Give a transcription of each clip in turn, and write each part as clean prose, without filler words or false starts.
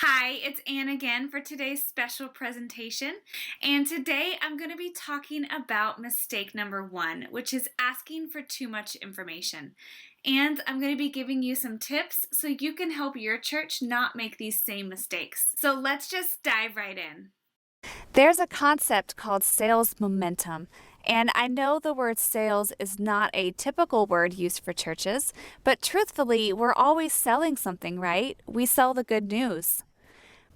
Hi, it's Anne again for today's special presentation. And today I'm going to be talking about mistake number one, which is asking for too much information. And I'm going to be giving you some tips so you can help your church not make these same mistakes. So let's just dive right in. There's a concept called sales momentum. And I know the word sales is not a typical word used for churches, but truthfully, we're always selling something, right? We sell the good news.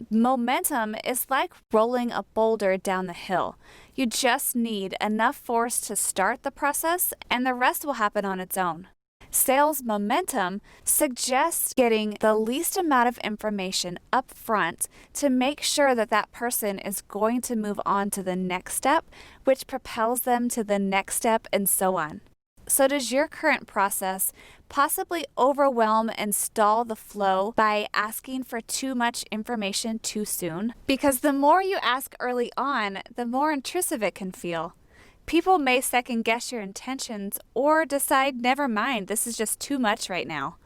Momentum is like rolling a boulder down the hill. You just need enough force to start the process, and the rest will happen on its own. Sales momentum suggests getting the least amount of information up front to make sure that that person is going to move on to the next step, which propels them to the next step, and so on. So, does your current process possibly overwhelm and stall the flow by asking for too much information too soon? Because the more you ask early on, the more intrusive it can feel. People may second guess your intentions or decide, never mind, this is just too much right now.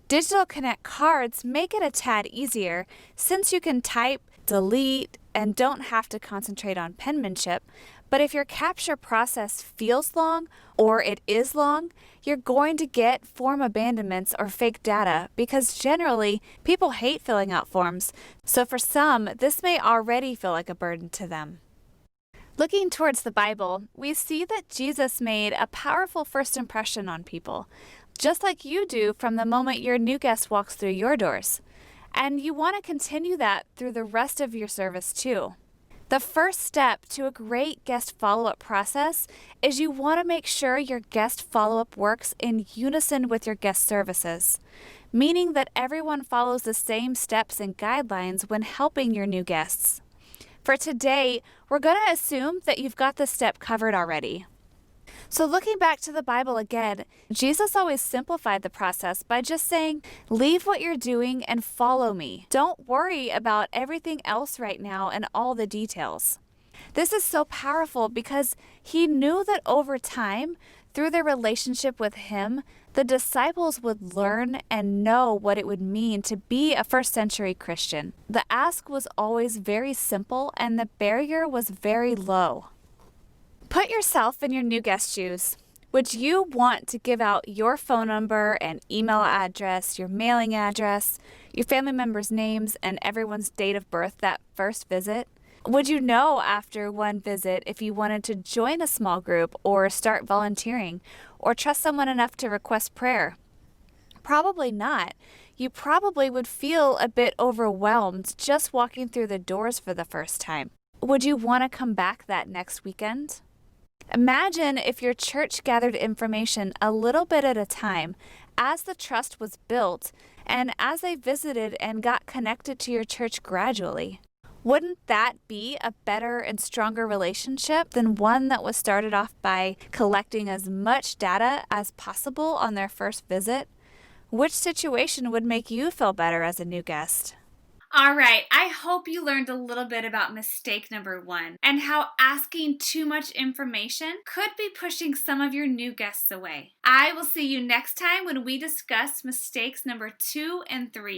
Digital Connect cards make it a tad easier since you can type, delete, and don't have to concentrate on penmanship. But if your capture process feels long or it is long, you're going to get form abandonments or fake data because generally people hate filling out forms. So for some, this may already feel like a burden to them. Looking towards the Bible, we see that Jesus made a powerful first impression on people, just like you do from the moment your new guest walks through your doors. And you want to continue that through the rest of your service too. The first step to a great guest follow-up process is you want to make sure your guest follow-up works in unison with your guest services, meaning that everyone follows the same steps and guidelines when helping your new guests. For today, we're going to assume that you've got this step covered already. So looking back to the Bible again, Jesus always simplified the process by just saying, leave what you're doing and follow me. Don't worry about everything else right now and all the details. This is so powerful because he knew that over time, through their relationship with him, the disciples would learn and know what it would mean to be a first century Christian. The ask was always very simple and the barrier was very low. Put yourself in your new guest shoes. Would you want to give out your phone number and email address, your mailing address, your family members' names, and everyone's date of birth that first visit? Would you know after one visit if you wanted to join a small group or start volunteering or trust someone enough to request prayer? Probably not. You probably would feel a bit overwhelmed just walking through the doors for the first time. Would you want to come back that next weekend? Imagine if your church gathered information a little bit at a time as the trust was built and as they visited and got connected to your church gradually. Wouldn't that be a better and stronger relationship than one that was started off by collecting as much data as possible on their first visit? Which situation would make you feel better as a new guest? All right, I hope you learned a little bit about mistake number one and how asking too much information could be pushing some of your new guests away. I will see you next time when we discuss mistakes number 2 and 3.